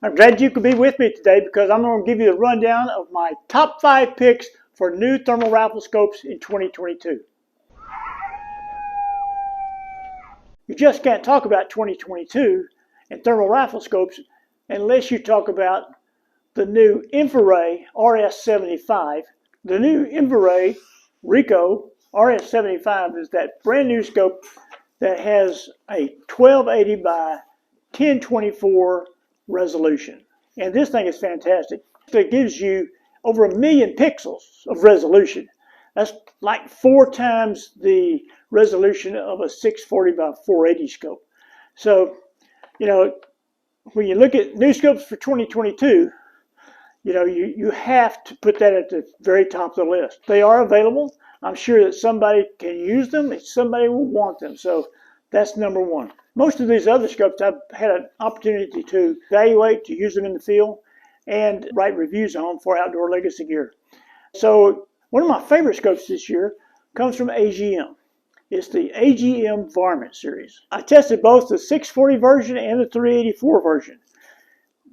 I'm glad you could be with me today because I'm going to give you a rundown of my top 5 picks for new thermal rifle scopes in 2022. You just can't talk about 2022 and thermal rifle scopes unless you talk about the new InfiRay RS75. The new InfiRay Rico RS75 is that brand new scope that has a 1280 by 1024 resolution. And this thing is fantastic. It gives you over 1 million pixels of resolution. That's like 4 times the resolution of a 640 by 480 scope. So, when you look at new scopes for 2022, you have to put that at the very top of the list. They are available. I'm sure that somebody can use them and somebody will want them. So that's number one. Most of these other scopes I've had an opportunity to evaluate, to use them in the field, and write reviews on for outdoor legacy gear. So one of my favorite scopes this year comes from AGM. It's the AGM Varmint series. I tested both the 640 version and the 384 version.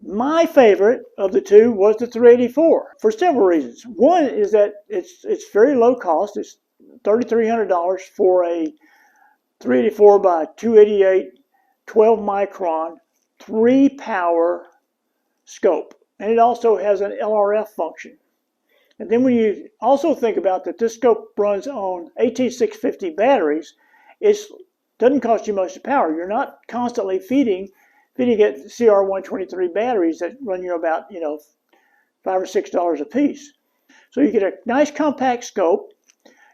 My favorite of the two was the 384 for several reasons. One is that it's very low cost. It's $3,300 for a 384 by 288 12 micron 3-power scope. And it also has an LRF function. And then when you also think about that this scope runs on 18650 batteries, it doesn't cost you much to power. You're not constantly feeding it CR123 batteries that run you about $5 or $6 a piece. So you get a nice compact scope.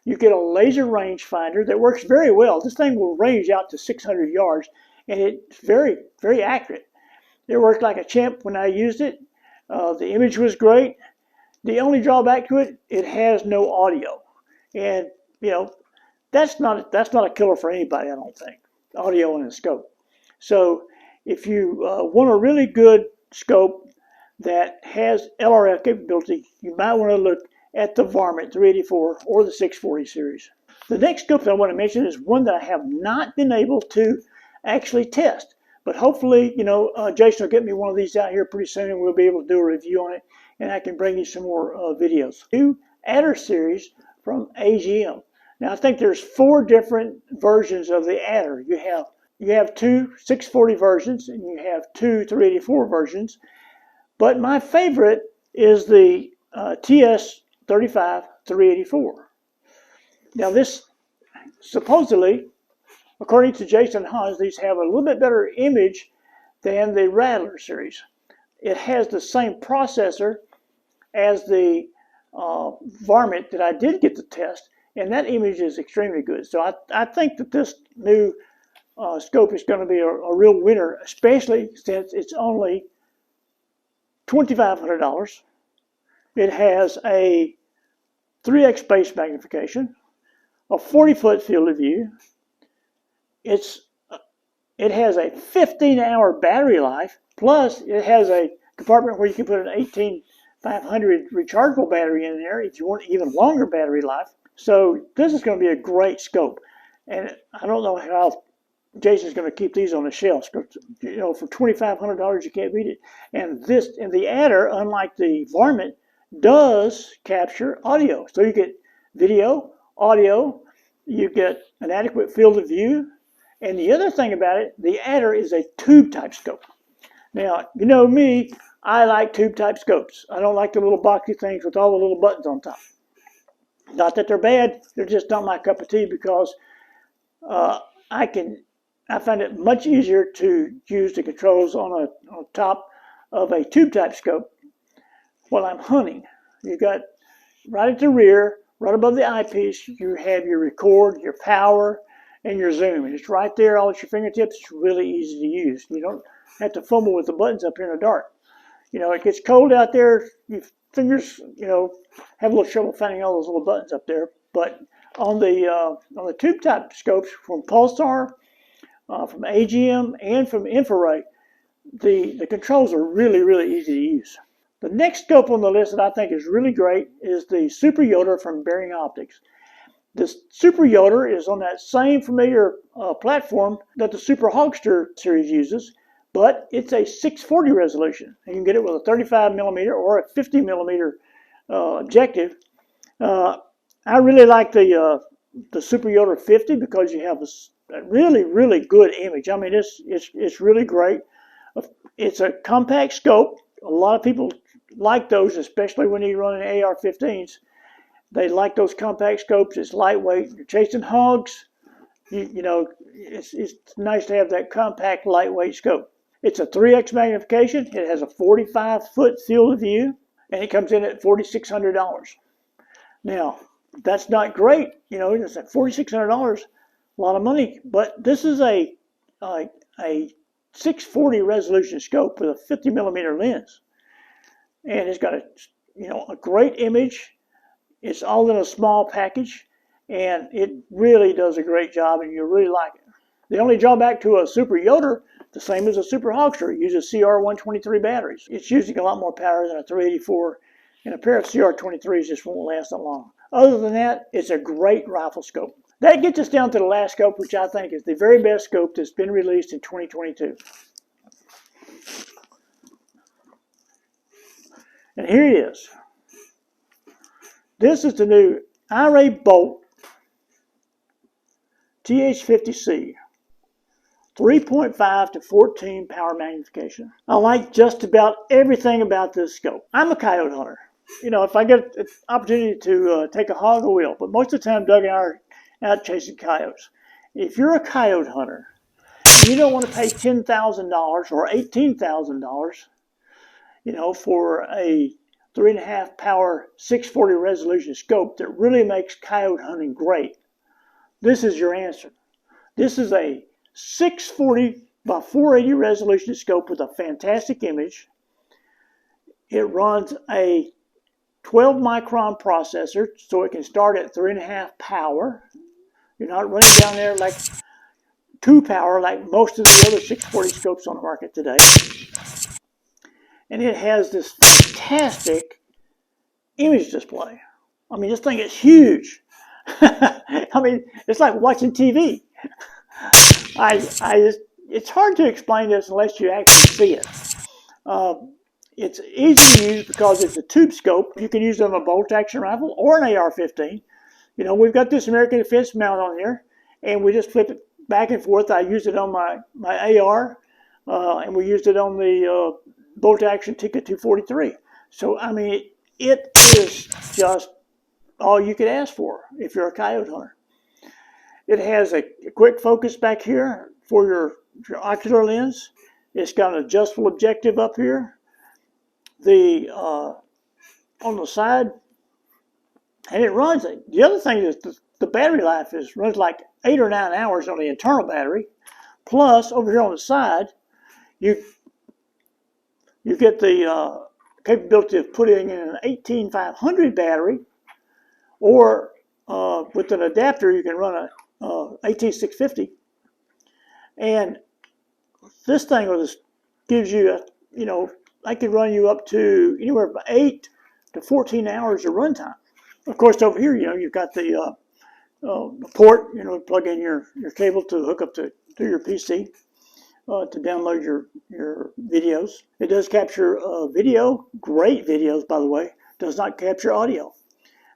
You get a laser rangefinder that works very well. This thing will range out to 600 yards, and it's very, very accurate. It worked like a champ when I used it. The image was great. The only drawback to it, it has no audio, and that's not a killer for anybody. I don't think audio in a scope. So if you want a really good scope that has LRF capability, you might want to look at the Varmint 384 or the 640 series. The next scope that I want to mention is one that I have not been able to actually test, but hopefully, Jason will get me one of these out here pretty soon, and we'll be able to do a review on it, and I can bring you some more videos. New Adder series from AGM. Now I think there's 4 different versions of the Adder. You have 2 640 versions and you have 2 384 versions, but my favorite is the TS35 384. Now this, supposedly, according to Jason Hans, these have a little bit better image than the Rattler series. It has the same processor as the Varmint that I did get to test, and that image is extremely good. So I think that this new scope is going to be a real winner, especially since it's only $2,500. It has a 3x base magnification, a 40-foot field of view. It has a 15-hour battery life, plus it has a compartment where you can put an 18500 rechargeable battery in there if you want even longer battery life. So this is going to be a great scope, and I don't know how Jason's going to keep these on the shelves. For $2,500 you can't beat it. And the Adder, unlike the Varmint, does capture audio. So you get video, audio, you get an adequate field of view. And the other thing about it, the Adder is a tube type scope. Now, you know me, I like tube type scopes. I don't like the little boxy things with all the little buttons on top. Not that they're bad, they're just not my cup of tea, because I find it much easier to use the controls on top of a tube type scope while I'm hunting. You've got right at the rear, right above the eyepiece, you have your record, your power, and your zoom. And it's right there, all at your fingertips. It's really easy to use. You don't have to fumble with the buttons up here in the dark. It gets cold out there. Your fingers, have a little trouble finding all those little buttons up there. But on the tube type scopes from Pulsar, from AGM, and from InfiRay, the controls are really, really easy to use. The next scope on the list that I think is really great is the Super Yoter from Bering Optics. This Super Yoter is on that same familiar platform that the Super Hogster series uses, but it's a 640 resolution. You can get it with a 35 millimeter or a 50 millimeter objective. I really like the Super Yoter 50 because you have a really, really good image. I mean, it's really great. It's a compact scope. A lot of people like those, especially when you're running AR-15s. They like those compact scopes. It's lightweight. You're chasing hogs. You know, it's nice to have that compact, lightweight scope. It's a 3x magnification. It has a 45-foot field of view, and it comes in at $4,600. Now, that's not great. You know, it's at $4,600, a lot of money. But this is a 640 resolution scope with a 50 millimeter lens, and it's got a great image. It's all in a small package, and it really does a great job, and you really like it. The only drawback to a Super Yoter, the same as a Super Hogster, it uses CR123 batteries. It's using a lot more power than a 384, and a pair of CR23s just won't last that long. Other than that, it's a great rifle scope. That gets us down to the last scope, which I think is the very best scope that's been released in 2022. And here it is. This is the new InfiRay Bolt TH50c, 3.5 to 14 power magnification. I like just about everything about this scope. I'm a coyote hunter. You know, if I get an opportunity to take a hog, I will. But most of the time, Doug and I are out chasing coyotes. If you're a coyote hunter, you don't want to pay $10,000 or $18,000, you know, for a 3.5 power 640 resolution scope that really makes coyote hunting great. This is your answer. This is a 640 by 480 resolution scope with a fantastic image. It runs a 12 micron processor, so it can start at 3.5 power. You're not running down there like 2 power like most of the other 640 scopes on the market today. And it has this fantastic image display. I mean, this thing is huge. I mean, it's like watching TV. It's hard to explain this unless you actually see it. It's easy to use because it's a tube scope. You can use it on a bolt action rifle or an AR-15. You know, we've got this American Defense mount on here, and we just flip it back and forth. I used it on my AR, and we used it on the bolt action Tikka 243. So, I mean, it is just all you could ask for if you're a coyote hunter. It has a quick focus back here for your ocular lens. It's got an adjustable objective up here. On the side, and it runs. The other thing is the battery life runs like 8 or 9 hours on the internal battery. Plus, over here on the side, you get the capability of putting in an 18500 battery, or with an adapter, you can run a 18650. And this thing gives you I could run you up to anywhere from 8 to 14 hours of runtime. Of course, over here, you've got the port, plug in your cable to hook up to your PC to download your videos. It does capture video, great videos, by the way. Does not capture audio.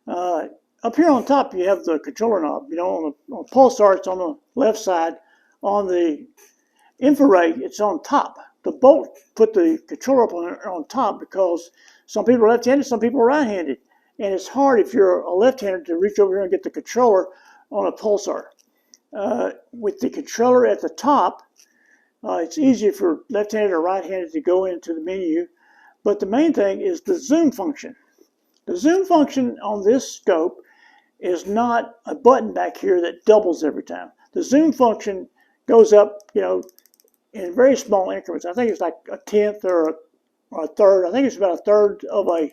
Up here on top, you have the controller knob. On the pulsar, it's on the left side. On the InfiRay, it's on top. The Bolt put the controller up on top because some people are left-handed, some people are right-handed. And it's hard if you're a left-hander to reach over here and get the controller on a pulsar. With the controller at the top, it's easier for left-handed or right-handed to go into the menu. But the main thing is the zoom function. The zoom function on this scope is not a button back here that doubles every time. The zoom function goes up, in very small increments. I think it's like a tenth or a third. I think it's about a third of a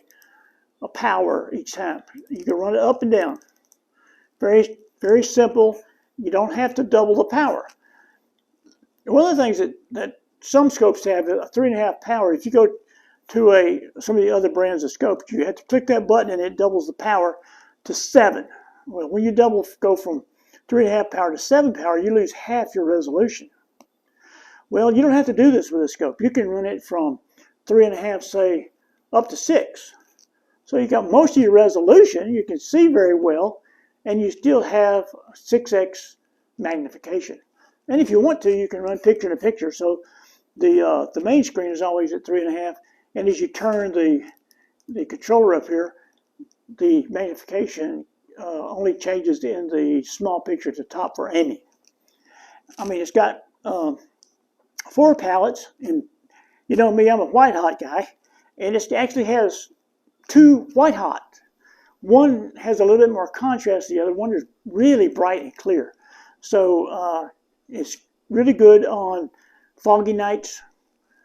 power each time. You can run it up and down. Very, very simple. You don't have to double the power. One of the things that some scopes have, a 3.5 power, if you go to some of the other brands of scopes, you have to click that button and it doubles the power to 7. Well, when you go from 3.5 power to 7 power, you lose half your resolution. Well, you don't have to do this with a scope. You can run it from 3.5, say, up to 6. So you got most of your resolution, you can see very well, and you still have 6x magnification. And if you want to, you can run picture-in-picture. So the main screen is always at 3.5, and as you turn the controller up here, the magnification only changes in the small picture at the top for aiming. I mean, it's got 4 pallets, and you know me, I'm a white hot guy, and it actually has 2 white hot. One has a little bit more contrast than the other. One is really bright and clear. So it's really good on foggy nights,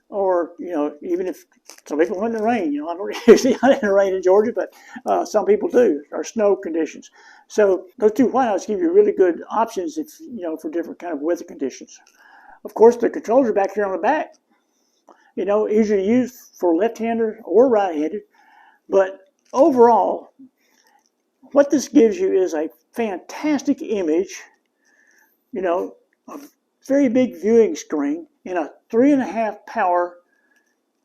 or, you know, even if some people hunt in the rain. You know, I don't usually hunt in the rain in Georgia, but some people do, or snow conditions. So those 2 whiteouts give you really good options if, you know, for different kind of weather conditions. Of course, the controls are back here on the back. You know, easy to use for left-handed or right-handed. But overall, what this gives you is a fantastic image, you know, a very big viewing screen, and a 3.5 power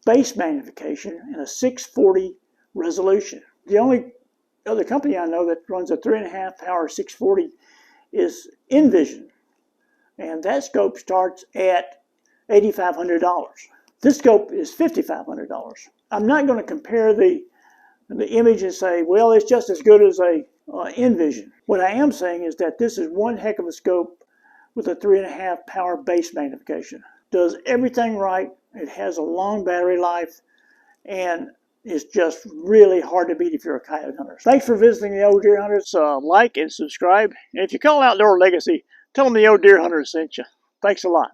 base magnification and a 640 resolution. The only other company I know that runs a 3.5 power 640 is InfiRay, and that scope starts at $8,500. This scope is $5,500. I'm not going to compare the image and say, well, it's just as good as a InfiRay. What I am saying is that this is one heck of a scope with a 3.5 power base magnification. Does everything right. It has a long battery life, and it's just really hard to beat if you're a coyote hunter. Thanks for visiting the Old Deer Hunters. Like and subscribe. And if you call Outdoor Legacy, tell them the Old Deer Hunter sent you. Thanks a lot.